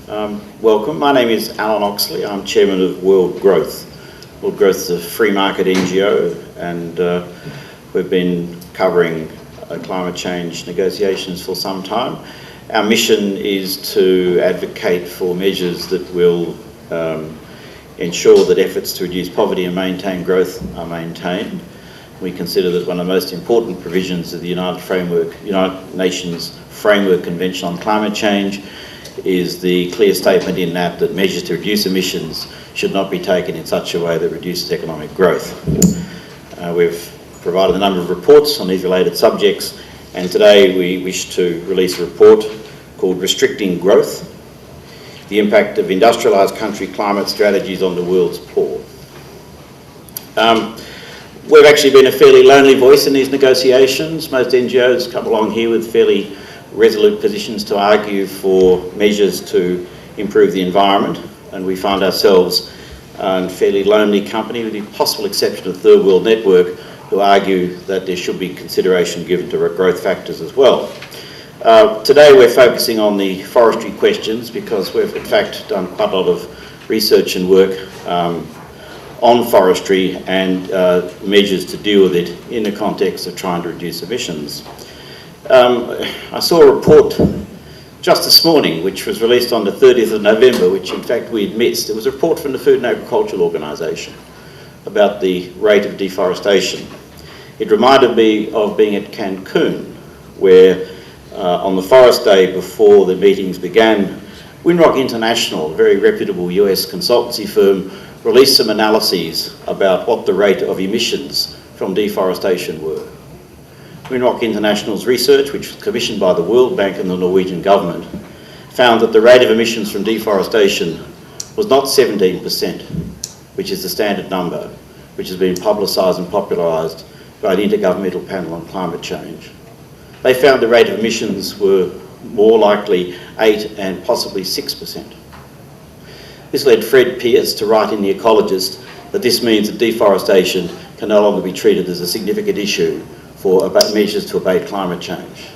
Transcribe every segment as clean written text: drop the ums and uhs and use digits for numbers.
Welcome. My name is Alan Oxley. I'm chairman of World Growth. World Growth is a free market NGO, and we've been covering climate change negotiations for some time. Our mission is to advocate for measures that will ensure that efforts to reduce poverty and maintain growth are maintained. We consider that one of the most important provisions of the United Nations Framework Convention on Climate Change is the clear statement in that measures to reduce emissions should not be taken in such a way that reduces economic growth. We've provided a number of reports on these related subjects, and today we wish to release a report called Restricting Growth: The Impact of Industrialised Country Climate Strategies on the World's Poor. We've actually been a fairly lonely voice in these negotiations. Most NGOs come along here with fairly resolute positions to argue for measures to improve the environment, and we find ourselves in fairly lonely company, with the possible exception of Third World Network, who argue that there should be consideration given to growth factors as well. Today we're focusing on the forestry questions because we've in fact done quite a lot of research and work on forestry and measures to deal with it in the context of trying to reduce emissions. I saw a report just this morning which was released on the 30th of November, which in fact we had missed. It was a report from the Food and Agricultural Organisation about the rate of deforestation. It reminded me of being at Cancun, where on the Forest Day before the meetings began, Winrock International, a very reputable US consultancy firm, released some analyses about what the rate of emissions from deforestation were. Winrock International's research, which was commissioned by the World Bank and the Norwegian government, found that the rate of emissions from deforestation was not 17%, which is the standard number, which has been publicised and popularised by the Intergovernmental Panel on Climate Change. They found the rate of emissions were more likely 8 and possibly 6%. This led Fred Pearce to write in The Ecologist that this means that deforestation can no longer be treated as a significant issue for measures to abate climate change.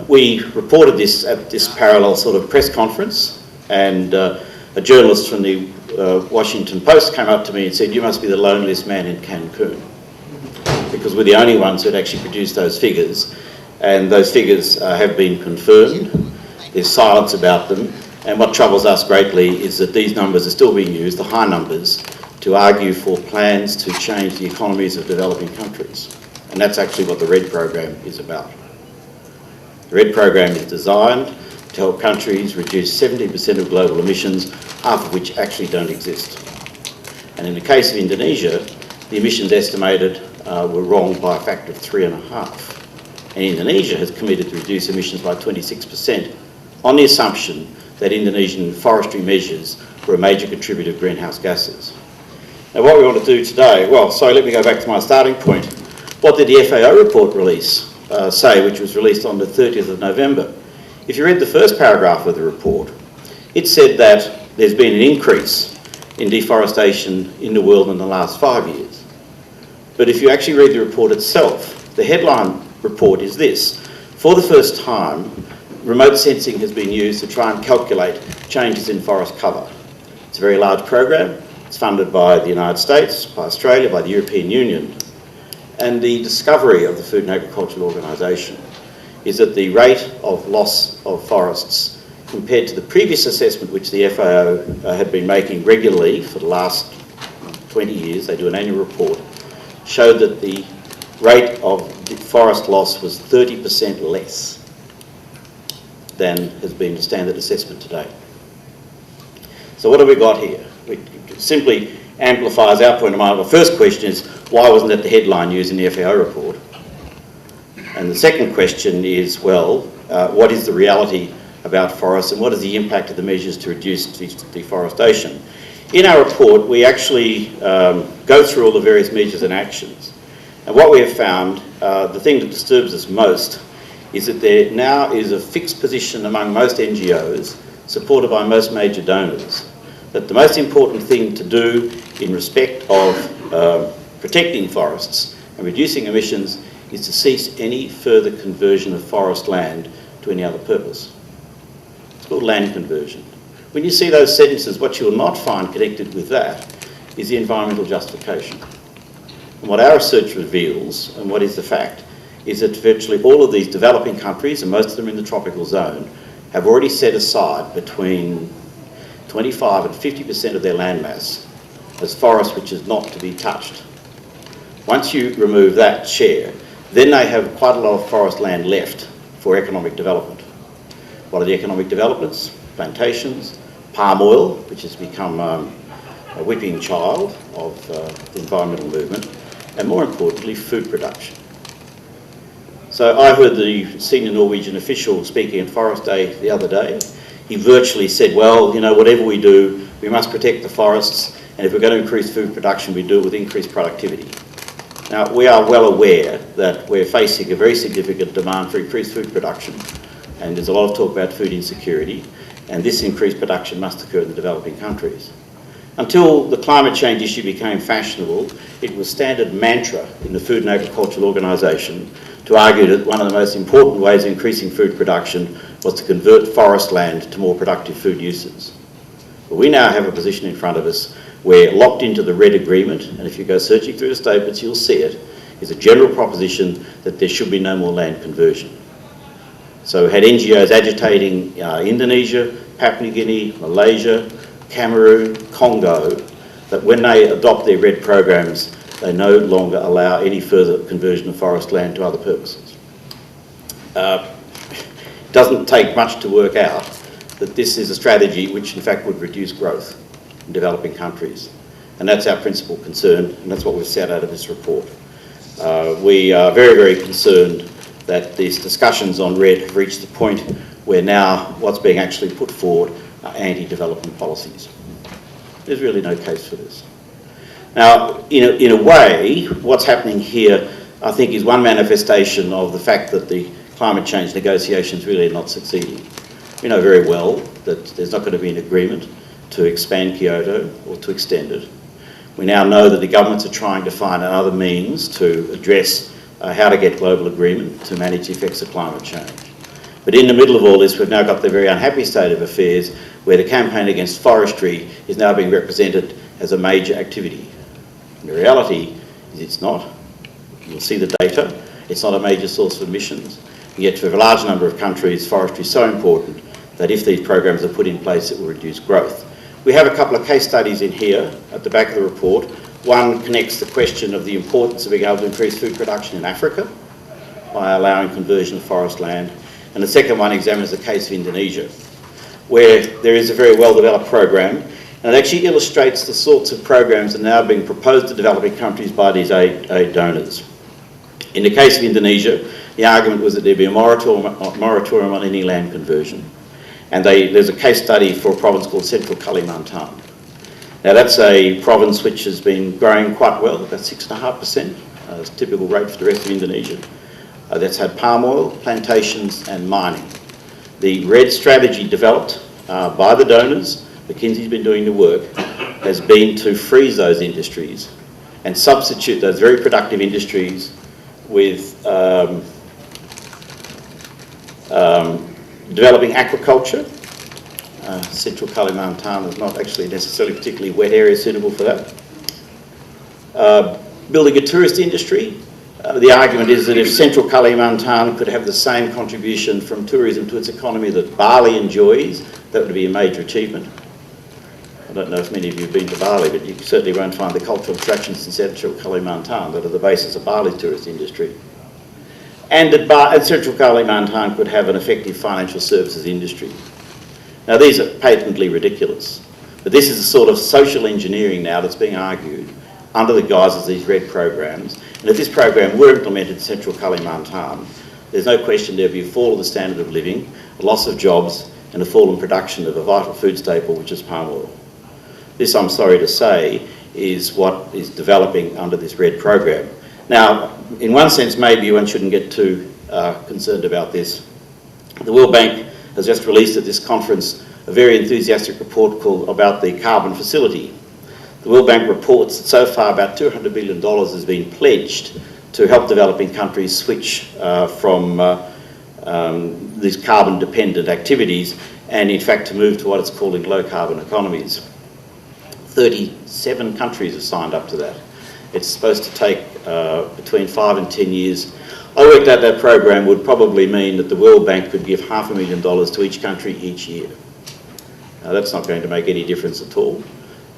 We reported this at this parallel sort of press conference, and a journalist from the Washington Post came up to me and said, "You must be the loneliest man in Cancun," because we're the only ones who had actually produced those figures, and those figures have been confirmed. There's silence about them, and what troubles us greatly is that these numbers are still being used, the high numbers, to argue for plans to change the economies of developing countries. And that's actually what the RED program is about. The RED program is designed to help countries reduce 70% of global emissions, half of which actually don't exist. And in the case of Indonesia, the emissions estimated were wrong by a factor of 3.5. And Indonesia has committed to reduce emissions by 26% on the assumption that Indonesian forestry measures were a major contributor of greenhouse gases. Now what we want to do today, let me go back to my starting point. What did the FAO report say, which was released on the 30th of November? If you read the first paragraph of the report, it said that there's been an increase in deforestation in the world in the last 5 years. But if you actually read the report itself, the headline report is this: for the first time, remote sensing has been used to try and calculate changes in forest cover. It's a very large program. It's funded by the United States, by Australia, by the European Union. And the discovery of the Food and Agricultural Organisation is that the rate of loss of forests compared to the previous assessment, which the FAO had been making regularly for the last 20 years, they do an annual report, showed that the rate of forest loss was 30% less than has been the standard assessment to date. So what have we got here? It simply amplifies our point of mind. The first question is, why wasn't that the headline used in the FAO report? And the second question is, what is the reality about forests, and what is the impact of the measures to reduce deforestation? In our report, we actually go through all the various measures and actions. And what we have found, the thing that disturbs us most, is that there now is a fixed position among most NGOs, supported by most major donors, that the most important thing to do in respect of protecting forests and reducing emissions is to cease any further conversion of forest land to any other purpose. It's called land conversion. When you see those sentences, what you will not find connected with that is the environmental justification. And what our research reveals, and what is the fact, is that virtually all of these developing countries, and most of them in the tropical zone, have already set aside between 25 and 50% of their landmass as forest which is not to be touched. Once you remove that share, then they have quite a lot of forest land left for economic development. What are the economic developments? Plantations, palm oil, which has become a whipping child of the environmental movement, and more importantly, food production. So I heard the senior Norwegian official speaking at Forest Day the other day. He virtually said, well, you know, whatever we do, we must protect the forests, and if we're going to increase food production, we do it with increased productivity. Now, we are well aware that we're facing a very significant demand for increased food production, and there's a lot of talk about food insecurity, and this increased production must occur in the developing countries. Until the climate change issue became fashionable, it was standard mantra in the Food and Agricultural Organisation to argue that one of the most important ways of increasing food production was to convert forest land to more productive food uses. But we now have a position in front of us where, locked into the RED agreement, and if you go searching through the statements you'll see it, is a general proposition that there should be no more land conversion. So we had NGOs agitating Indonesia, Papua New Guinea, Malaysia, Cameroon, Congo, that when they adopt their RED programs, they no longer allow any further conversion of forest land to other purposes. It doesn't take much to work out that this is a strategy which in fact would reduce growth in developing countries. And that's our principal concern, and that's what we've set out of this report. We are very, very concerned that these discussions on RED have reached the point where now what's being actually put forward are anti-development policies. There's really no case for this. Now, in a way, what's happening here, I think, is one manifestation of the fact that the climate change negotiations really are not succeeding. We know very well that there's not going to be an agreement to expand Kyoto or to extend it. We now know that the governments are trying to find other means to address how to get global agreement to manage the effects of climate change. But in the middle of all this, we've now got the very unhappy state of affairs where the campaign against forestry is now being represented as a major activity. And the reality is it's not. You'll see the data. It's not a major source of emissions. Yet for a large number of countries, forestry is so important that if these programs are put in place, it will reduce growth. We have a couple of case studies in here at the back of the report. One connects the question of the importance of being able to increase food production in Africa by allowing conversion of forest land. And the second one examines the case of Indonesia, where there is a very well-developed program, and it actually illustrates the sorts of programs that are now being proposed to developing countries by these aid donors. In the case of Indonesia, the argument was that there'd be a moratorium on any land conversion. And there's a case study for a province called Central Kalimantan. Now that's a province which has been growing quite well, about 6.5%, as typical rate for the rest of Indonesia. That's had palm oil, plantations and mining. The RED strategy developed by the donors, McKinsey's been doing the work, has been to freeze those industries and substitute those very productive industries with developing aquaculture. Central Kalimantan is not actually necessarily a particularly wet area suitable for that. Building a tourist industry. The argument is that if Central Kalimantan could have the same contribution from tourism to its economy that Bali enjoys, that would be a major achievement. I don't know if many of you have been to Bali, but you certainly won't find the cultural attractions in Central Kalimantan that are the basis of Bali's tourist industry. And that Central Kalimantan could have an effective financial services industry. Now these are patently ridiculous, but this is the sort of social engineering now that's being argued under the guise of these RED programs. And if this program were implemented in Central Kalimantan, there's no question there'd be a fall of the standard of living, a loss of jobs, and a fall in production of a vital food staple, which is palm oil. This, I'm sorry to say, is what is developing under this RED program. Now, in one sense, maybe one shouldn't get too concerned about this. The World Bank has just released at this conference a very enthusiastic report about the carbon facility. The World Bank reports that so far about $200 billion has been pledged to help developing countries switch from these carbon-dependent activities, and in fact to move to what it's calling low-carbon economies. 37 countries have signed up to that. It's supposed to take between 5 and 10 years. I worked out that program would probably mean that the World Bank could give $500,000 to each country each year. Now that's not going to make any difference at all.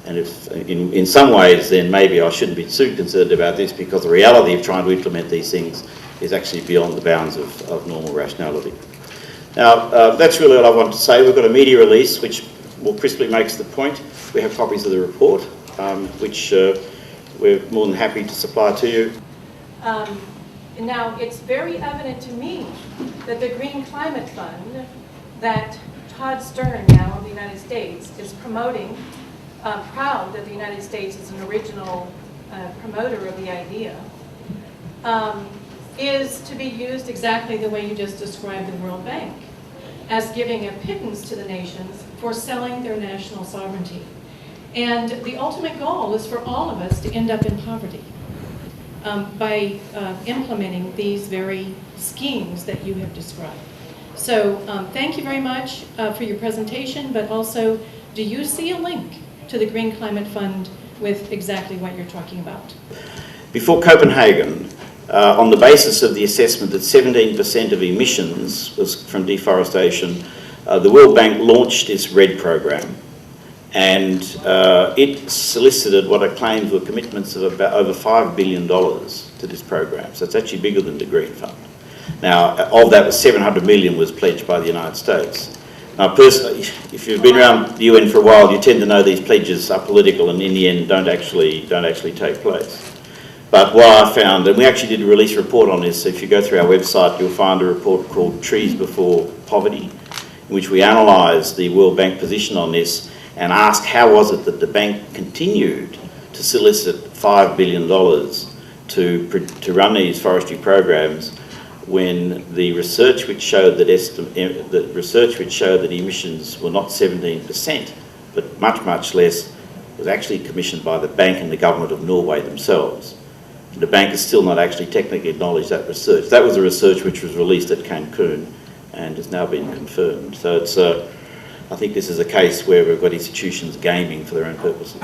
And if, in some ways, then maybe I shouldn't be too concerned about this, because the reality of trying to implement these things is actually beyond the bounds of normal rationality. Now, that's really all I want to say. We've got a media release which more crisply makes the point. We have copies of the report, which we're more than happy to supply to you. Now, it's very evident to me that the Green Climate Fund that Todd Stern, now of the United States, is promoting, proud that the United States is an original promoter of the idea, is to be used exactly the way you just described the World Bank, as giving a pittance to the nations for selling their national sovereignty. And the ultimate goal is for all of us to end up in poverty by implementing these very schemes that you have described. So thank you very much for your presentation, but also, do you see a link to the Green Climate Fund with exactly what you're talking about? Before Copenhagen, on the basis of the assessment that 17% of emissions was from deforestation, the World Bank launched its RED program, and it solicited what it claimed were commitments of about over $5 billion to this program. So it's actually bigger than the Green Fund. Now, of that, $700 million was pledged by the United States. Now, personally, if you've been around the UN for a while, you tend to know these pledges are political and in the end don't actually take place. But what I found, and we actually did a release report on this, so if you go through our website, you'll find a report called Trees Before Poverty, in which we analysed the World Bank position on this and asked how was it that the bank continued to solicit $5 billion to run these forestry programs when the research which showed that emissions were not 17%, but much less, was actually commissioned by the bank and the government of Norway themselves. And the bank has still not actually technically acknowledged that research. That was a research which was released at Cancun and has now been confirmed. So it's I think this is a case where we've got institutions gaming for their own purposes.